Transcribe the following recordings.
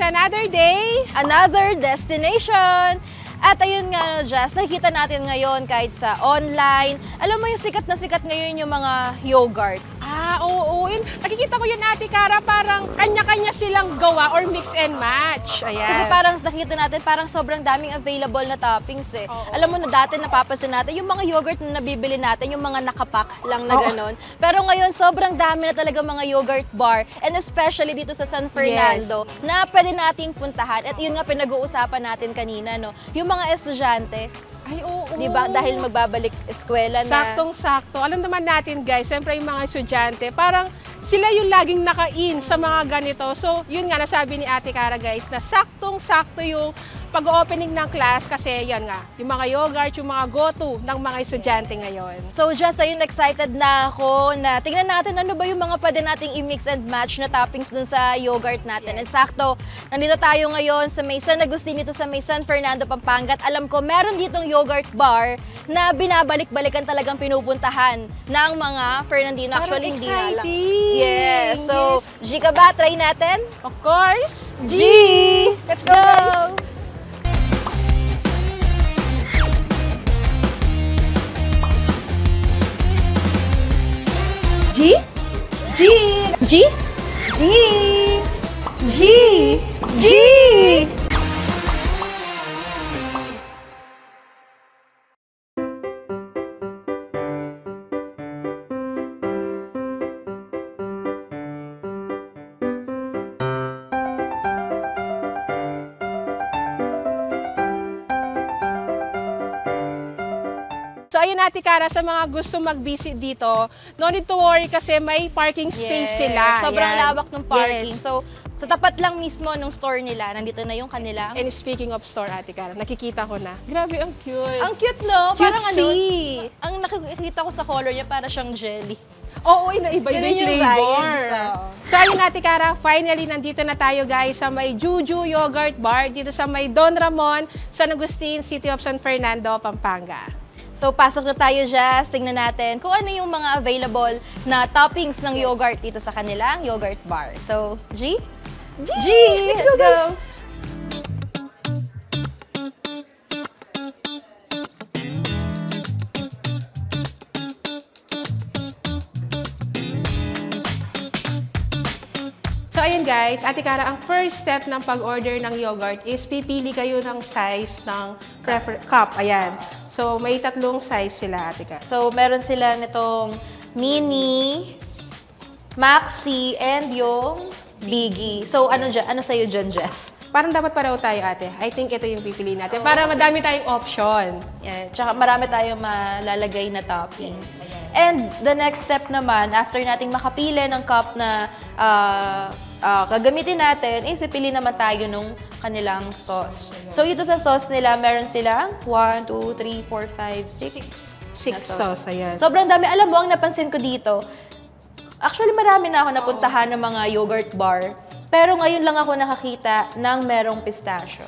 another day, another destination. At ayun nga, Jess, nakikita natin ngayon kahit sa online. Alam mo yung sikat na sikat ngayon yung mga yogurt. oo, yun. Nakikita ko yun, Ate Cara, parang kanya-kanya silang gawa or mix and match. Ayan. Kasi parang nakikita natin, parang sobrang daming available na toppings eh. Oo. Alam mo na dati napapansin natin, yung mga yogurt na nabibili natin, yung mga nakapak lang na gano'n. Pero ngayon, sobrang dami na talaga mga yogurt bar. And especially dito sa San Fernando, na pwede nating puntahan. At yun nga pinag-uusapan natin kanina, no? Yung mga estudyante, Ay, oo. di ba, dahil magbabalik eskwela na. Saktong-sakto. Alam naman natin, guys, siyempre yung mga estudyante, parang sila yung laging naka-in sa mga ganito. So, yun nga, nasabi ni Ate Cara, guys, na saktong-sakto yung pag-opening ng class kasi yan nga, yung mga yogurt, yung mga go-to ng mga estudyante ngayon. So just ayun, excited na ako na tingnan natin ano ba yung mga pwede nating i-mix and match na toppings dun sa yogurt natin. And sakto, nandito tayo ngayon sa may San Agustin, dito sa may San Fernando, Pampanga. At alam ko, meron ditong yogurt bar na binabalik-balikan talagang pinupuntahan ng mga Fernandino. Actually, hindi nga lang. Yes. So, G ka ba? Try natin? Of course, G! Let's go, guys! G? G! G? G! G! G! So ayun, Ate Cara, sa mga gusto mag-visit dito, no need to worry kasi may parking space sila. Sobrang Yan. lawak ng parking. Yes. So, sa tapat lang mismo ng store nila, nandito na yung kanilang. And speaking of store, Ate Cara, nakikita ko na. Grabe, ang cute. Ang cute, no? Parang ano, Cutesy. ang nakikita ko sa color niya, para siyang jelly. Oo, iba-iba Ganun yung yung flavor. vibes, oh. So ayun, Ate Cara, finally nandito na tayo, guys, sa may Juju Yogurt Bar dito sa may Don Ramon, San Agustin, City of San Fernando, Pampanga. So, pasok na tayo, Jazz. Tingnan natin kung ano yung mga available na toppings ng yogurt dito sa kanilang yogurt bar. So, G? G! Let's go, guys! So ayun, guys, Ate Cara, ang first step ng pag-order ng yogurt is pipili kayo ng size ng cup. Ayan. So may tatlong size sila, Ate Cara. So, meron sila nitong mini, maxi, and yung biggie. So, ano sa'yo dyan, Jess? Parang dapat pareho tayo, Ate. I think ito yung pipiliin natin para madami tayong option. Yan. Tsaka marami tayong malalagay na toppings. And the next step naman, after nating makapili ng cup na gagamitin natin, is ipili naman tayo nung kanilang sauce. So, ito sa sauce nila, meron silang 1, 2, 3, 4, 5, 6. 6 sauce, ayan. Sobrang dami. Alam mo, ang napansin ko dito, actually marami na ako napuntahan ng mga yogurt bar. Pero ngayon lang ako nakakita ng merong pistachio.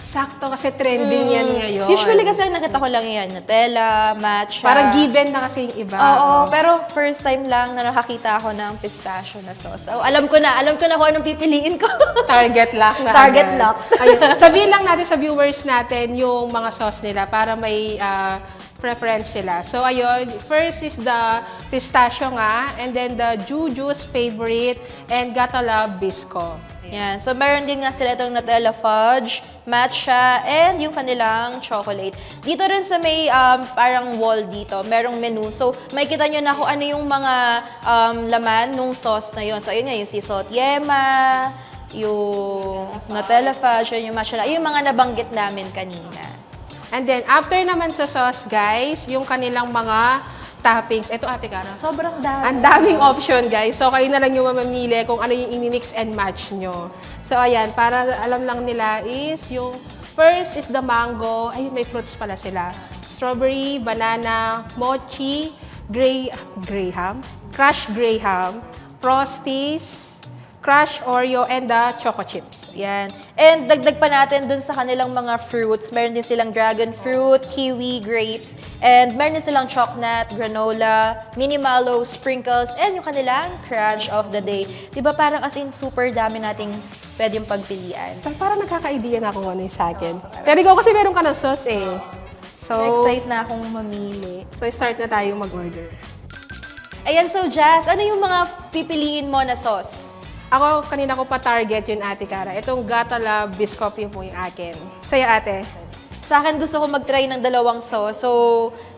Sakto kasi trending yan ngayon. Usually kasi nakita ko lang yan, Nutella, matcha. Parang given na kasi yung iba. Oo, pero first time lang na nakakita ako ng pistachio na sauce. So, alam ko na kung anong pipiliin ko. Target lock na Target agad. lock. Ayun. Sabihin lang natin sa viewers natin yung mga sauce nila para may preference sila. So ayun, first is the pistachio nga, and then the Juju's favorite, and Gotta Love Bisco. Yan. So, meron din nga sila itong Nutella fudge, matcha, and yung kanilang chocolate. Dito rin sa may parang wall dito, merong menu. So, makikita nyo na kung ano yung mga laman nung sauce na yun. So, ayun nga, yung sea salt yema, yung Nutella fudge, yung matcha, yung mga nabanggit namin kanina. And then, after naman sa sauce, guys, yung kanilang mga toppings. Ito, Ate Cara. Sobrang dami. Ang daming option, guys. So, kayo na lang yung mamamili kung ano yung i-mix and match nyo. So, ayan, para alam lang nila is yung first is the mango. Ayun, may fruits pala sila. Strawberry, banana, mochi, crushed graham, frosties, crushed Oreo, and the choco chips. Yan. And dagdag pa natin dun sa kanilang mga fruits. Meron din silang dragon fruit, kiwi, grapes, and meron din silang chocolate, granola, mini mallow, sprinkles, and yung kanilang crunch of the day. Diba parang as in super dami nating pwedeng pagpilian. Parang nagkaka-idea na kung ano yung sa akin. Pero ikaw kasi meron ka ng sauce eh. So, Excited na akong mamili. so start na tayo mag-order. Ayan, so Jazz, ano yung mga pipiliin mo na sauce? Ako, kanina ko pa target yun, Ate Cara. Itong Gatala Biscoff yun po yung akin. Sa'yo, Ate? Sa akin, gusto ko mag-try ng dalawang sauce. So,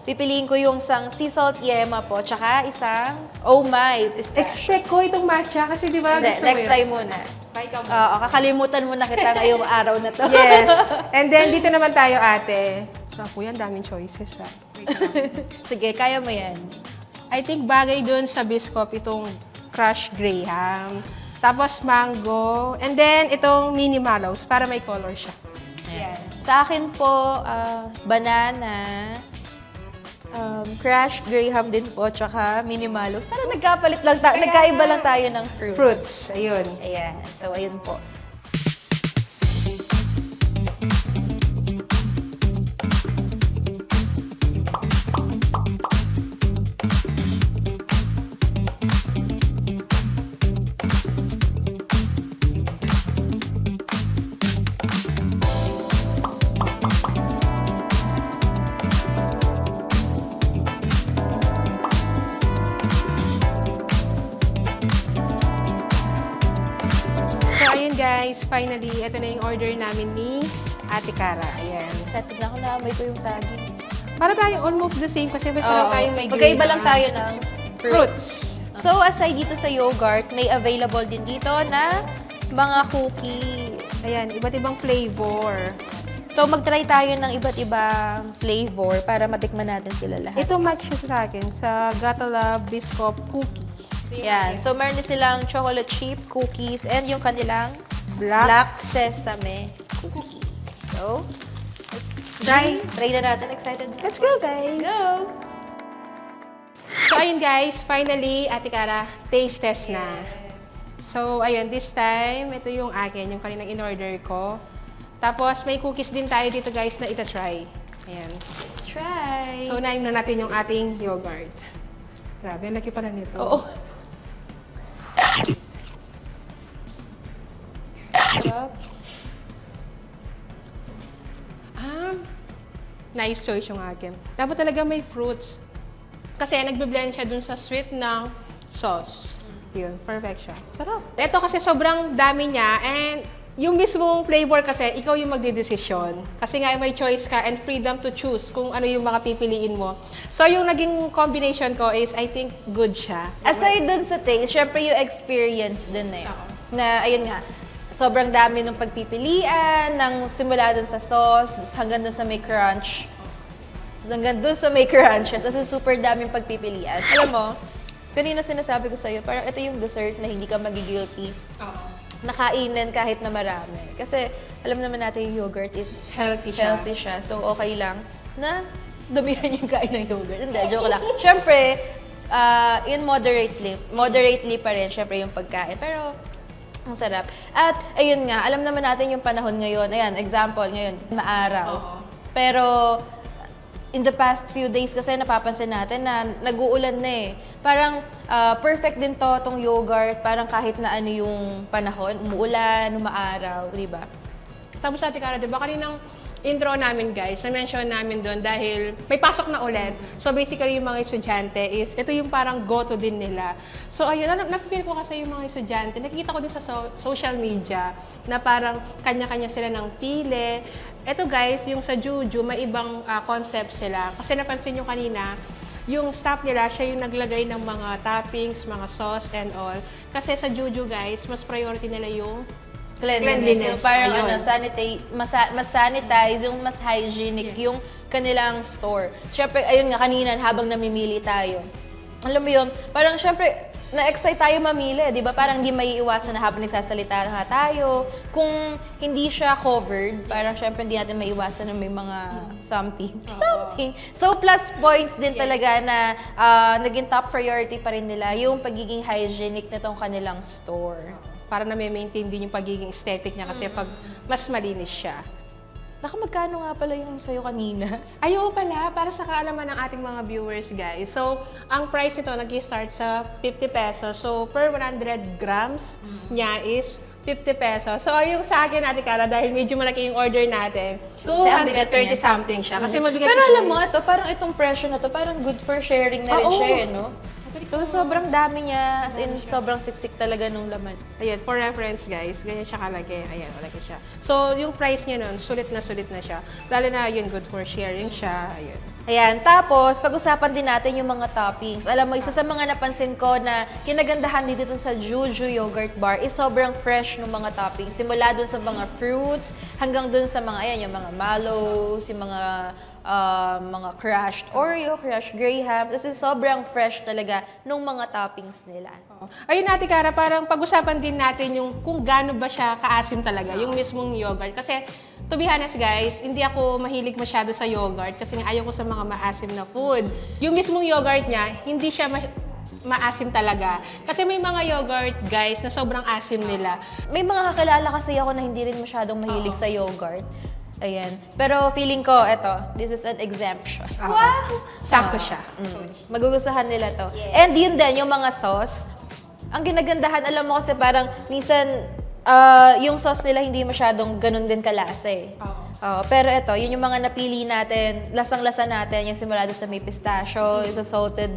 pipiliin ko yung isang sea salt yema po, tsaka isang oh my pistachio. Expect ko itong matcha kasi di ba Hindi, gusto mo next yun? time muna. Bye ka mo. Oo, kakalimutan mo na kita ngayong araw na to. Yes. And then, dito naman tayo, Ate. Sarap po yan, daming choices. Ha? Sige, kaya mo yan. I think bagay dun sa Biscoff itong crushed graham. Tapos mango. And then, itong mini mallows para may color siya. Ayan. Sa akin po, banana, crushed graham din po, tsaka mini mallows. Parang nagkapalit lang tayo, nagkaiba lang tayo ng fruit. Fruits. Ayun. Ayan. So, ayun po. So, ayun guys. Finally, ito na yung order namin ni Ate Cara. Ayan. Excited na ako na amoy ko yung saging. Para tayo almost the same kasi basta lang tayo may Magkaiba graham. lang tayo ng Fruits. So, aside dito sa yogurt, may available din dito na mga cookies. Ayan, iba't ibang flavor. So, mag-try tayo ng iba't ibang flavor para matikman natin sila lahat. Ito match siya sa akin sa Gatala Biscoff cookie. Yan. So, meron din silang chocolate chip cookies and yung kanilang Black. black sesame cookies. So, let's try na natin. Excited na Let's ako. go, guys! Let's go! So, ayun guys, finally, Ate Cara, taste test na. So, ayun, this time, ito yung akin, yung kaninang in-order ko. Tapos, may cookies din tayo dito guys na ita-try. Ayan. Let's try. So, unahin na natin yung ating yogurt. Grabe, ang laki pala nito. Oo. Sarap. Nice choice yung akin. Dapat talaga may fruits. Kasi nagbe-blend siya dun sa sweet ng sauce. Yun, perfect siya. Sarap. Ito kasi sobrang dami niya and yung mismong flavor kasi, ikaw yung magdedesisyon. Kasi nga may choice ka and freedom to choose kung ano yung mga pipiliin mo. So yung naging combination ko is, I think, good siya. Aside dun sa taste, syempre yung experience din eh. Na, ayun nga, sobrang dami ng pagpipilian, ng simula dun sa sauce, hanggang dun sa may crunch. Hanggang dun sa may crunches. Kasi super daming pagpipilian. Alam mo, kanina sinasabi ko sa'yo, parang ito yung dessert na hindi ka magigilty. Oo. Nakainin kahit na marami. Kasi alam naman natin yung yogurt is Healthy siya. healthy siya. So, okay lang na damihan yung kain ng yogurt. Hindi, joke lang. Siyempre, in moderately pa rin, siyempre, yung pagkain. Pero, ang sarap. At, ayun nga, alam naman natin yung panahon ngayon. Ayan, example, ngayon, maaraw. Oo. Pero, in the past few days kasi napapansin natin na nag-uulan na eh. Parang perfect din to, tong yogurt. Parang kahit na ano yung panahon, umuulan, umaaraw, di ba? Tapos Ate Cara, di ba kaninang intro namin guys, na-mention namin doon dahil may pasok na ulit. So basically yung mga estudyante is, ito yung parang go-to din nila. So ayun, napipil ko kasi yung mga estudyante, nakikita ko din sa social media na parang kanya-kanya sila ng pili. Ito guys, yung sa Juju, may ibang concept sila. Kasi napansin nyo kanina, yung staff nila, siya yung naglagay ng mga toppings, mga sauce and all. Kasi sa Juju guys, mas priority nila yung Cleanliness. Cleanliness, So, parang ayun. mas sanitize, yung mas hygienic yung kanilang store. Siyempre, ayun nga, kanina habang namimili tayo. Alam mo yun, parang siyempre, na-excite tayo mamili, di ba? Parang hindi maiiwasan na habang nagsasalita nga tayo. Kung hindi siya covered, parang siyempre hindi natin maiiwasan na may mga something. So, plus points din talaga na naging top priority pa rin nila yung pagiging hygienic na tong kanilang store. para na may maintain din yung pagiging aesthetic niya kasi pag mas malinis siya. Magkano nga pala yung sa'yo kanina? Ayaw pala, para sa kaalaman ng ating mga viewers, guys. So, ang price nito nag-start sa 50 pesos. So, per 100 grams niya is 50 pesos. So, yung sa akin, Ate Cara, dahil medyo malaki yung order natin, ang bigat 230 niya. something siya. Kasi mabigat Pero siya. alam mo, ito, parang itong presyo na to, parang good for sharing na rin Oo. siya, eh, no? So, sobrang dami niya, as in, sobrang siksik talaga nung laman. Ayan, for reference guys, ganyan siya kalaki. Ayan, malaki siya. So, yung price niya nun, sulit na siya. Lalo na yun, good for sharing siya. Ayan. Ayan, tapos, pag-usapan din natin yung mga toppings. Alam mo, isa sa mga napansin ko na kinagandahan dito sa Juju Yogurt Bar is sobrang fresh ng mga toppings. Simula dun sa mga fruits, hanggang dun sa mga, ayan, yung mga mallows, yung mga crushed Oreo, crushed Graham. Kasi sobrang fresh talaga nung mga toppings nila. Ayun, Ate Cara, parang pag-usapan din natin yung kung gaano ba siya kaasim talaga, yung mismong yogurt. Kasi, to be honest guys, hindi ako mahilig masyado sa yogurt kasi ayaw ko sa mga maasim na food. Yung mismong yogurt niya, hindi siya maasim talaga. Kasi may mga yogurt, guys, na sobrang asim nila. May mga kakilala kasi ako na hindi rin masyadong mahilig sa yogurt. Ayan. Pero feeling ko, eto, this is an exemption. Wow! Sakto siya. Magugustuhan nila to. And yun din, yung mga sauce. Ang ginagandahan, alam mo kasi parang minsan, yung sauce nila hindi masyadong ganun din kalasa eh. Pero ito, yun yung mga napili natin, lasang-lasa natin, yung simula doon sa may pistachio, yung sa salted,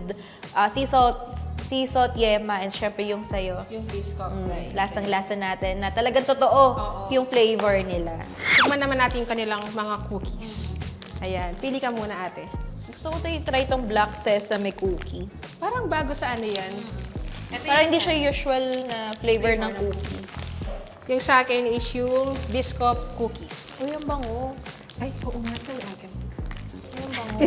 sea salt, yema, and syempre yung sayo. Yung biscuit, guys. Lasang-lasa natin na talagang totoo yung flavor nila. Tikman naman natin yung kanilang mga cookies. Ayan, pili ka muna, ate. Gusto ko try itong black sesame cookie. Parang bago sa ano yan. Parang hindi siya usual na flavor ng cookie. Yung sa akin is yung biscuit cookies. Uy, ang bango. Ay, oo nga ito yung akin. Ang bango.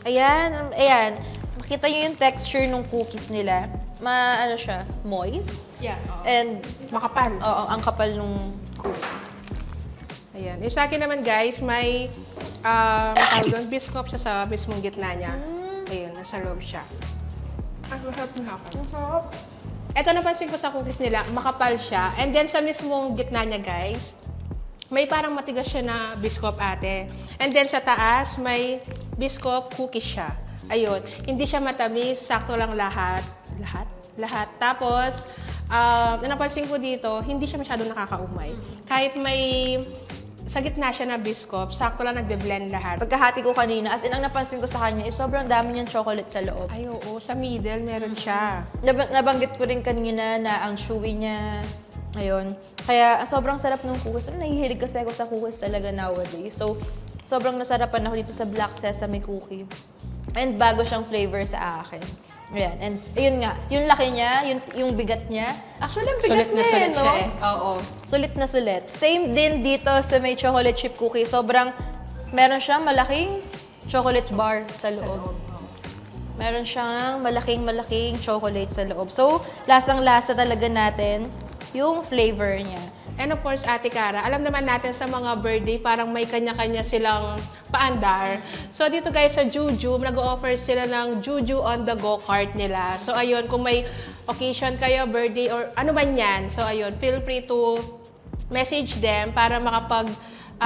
Ayan. Makita nyo yung texture ng cookies nila. Ano siya, moist. Yeah. And, Makapal. oo, ang kapal nung cookie. Ayan. Yung sa akin naman, guys, may tawag doon, biscuit siya sa mismong gitna niya. Ayun, nasa loob siya. Ang masarap na ako. Ang sarap. Ito napansin ko sa cookies nila, makapal siya. And then sa mismong gitna niya, guys, may parang matigas siya na biscuit, ate. And then sa taas, may biscuit cookies siya. Ayun. Hindi siya matamis, sakto lang lahat. Lahat. Tapos, napansin ko dito, hindi siya masyadong nakakaumay. Kahit may sa gitna siya na biscuit, sakto lang nagbe-blend lahat. Pagkahati ko kanina, as in, ang napansin ko sa kanya is sobrang dami niyang chocolate sa loob. Ay, oo. Sa middle, meron siya. Nabanggit ko rin kanina na ang chewy niya. Ayun. Kaya sobrang sarap ng cookies. Nahihilig kasi ako sa cookies talaga nowadays. So, sobrang nasarapan ako dito sa black sesame cookie. And bago siyang flavor sa akin. Ayan. And ayun nga, yung laki niya, yung bigat niya. Actually, ang bigat Sulit na niya, sulit no? siya eh. Oo. Sulit na sulit. Same din dito sa may chocolate chip cookie. Sobrang, meron siyang malaking chocolate bar sa loob. Meron siyang malaking chocolate sa loob. So, lasang-lasa talaga natin yung flavor niya. And of course, Ate Cara, alam naman natin sa mga birthday, parang may kanya-kanya silang paandar. So dito guys sa Juju, nag-offer sila ng Juju on the go cart nila. So ayun, kung may occasion kayo, birthday or ano man yan, so ayun, feel free to message them para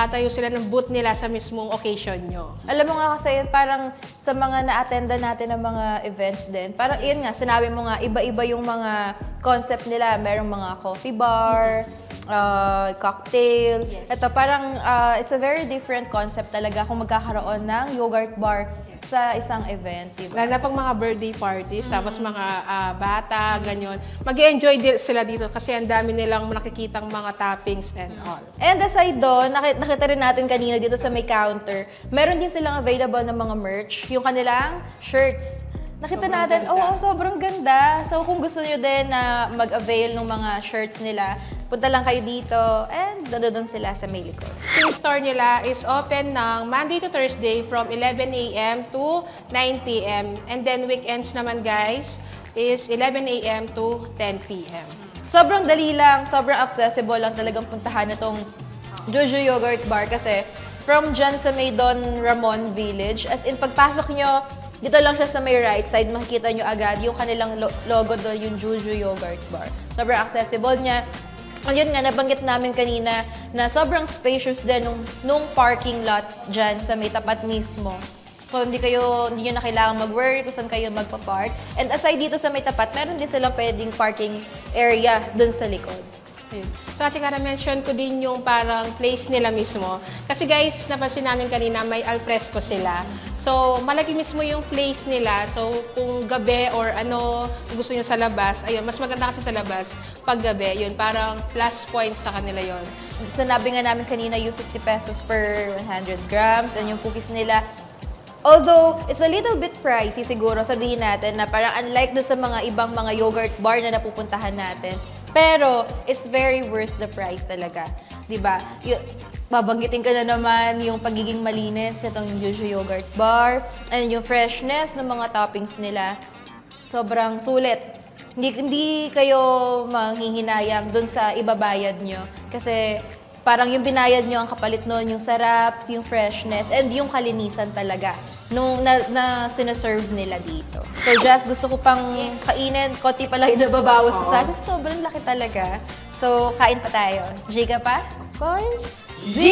tayo sila ng booth nila sa mismong occasion nyo. Alam mo nga kasi, parang sa mga na-attenda natin ng mga events din, parang yun nga, sinabi mo nga, iba-iba yung mga concept nila. Merong mga coffee bar, cocktail. Ito, parang it's a very different concept talaga kung magkakaroon ng yogurt bar sa isang event, diba? Lalo na pang mga birthday parties, tapos mga bata, ganyan. Mag-enjoy sila dito kasi ang dami nilang nakikitang mga toppings and all. And aside doon, nakita rin natin kanina dito sa may counter, meron din silang available na mga merch, yung kanilang shirts. Nakita Sobrang natin, ganda. sobrang ganda. So kung gusto nyo din na mag-avail ng mga shirts nila, punta lang kayo dito and doon sila sa may likod. Yung store nila is open ng Monday to Thursday from 11 a.m. to 9 p.m. And then weekends naman guys is 11 a.m. to 10 p.m. Sobrang dali lang, sobrang accessible lang talagang puntahan itong Juju Yogurt Bar kasi from dyan sa may Don Ramon Village, as in pagpasok nyo Dito lang siya sa may right side, makikita nyo agad yung kanilang logo doon, yung Juju Yogurt Bar. Sobrang accessible niya. Ayun nga, nabanggit namin kanina na sobrang spacious din nung parking lot dyan sa may tapat mismo. So, hindi nyo na kailangan mag-worry kung saan kayo magpa-park. And aside dito sa may tapat, meron din silang pwedeng parking area dun sa likod. Ayun. So, Ate Cara, mention ko din yung parang place nila mismo. Kasi guys, napansin namin kanina, may alfresco sila. So, malaki mismo yung place nila. So, kung gabi or ano, kung gusto nyo sa labas, ayun, mas maganda kasi sa labas pag gabi. Yun, parang plus points sa kanila yon. Sinabi nga namin kanina yung 50 pesos per 100 grams and yung cookies nila. Although, it's a little bit pricey siguro, sabihin natin na parang unlike doon sa mga ibang mga yogurt bar na napupuntahan natin. Pero, it's very worth the price talaga. Diba? Babanggitin ko na naman yung pagiging malinis nitong Juju Yogurt Bar and yung freshness ng mga toppings nila. Sobrang sulit. Hindi kayo manghihinayang doon sa ibabayad nyo. Kasi parang yung binayad nyo ang kapalit nun, yung sarap, yung freshness, and yung kalinisan talaga nung na sinaserve nila dito. So, Jess, gusto ko pang kainin. Konti pala yung nababawas ko sa akin. Sobrang laki talaga. So, kain pa tayo. G ka pa? Of course. G!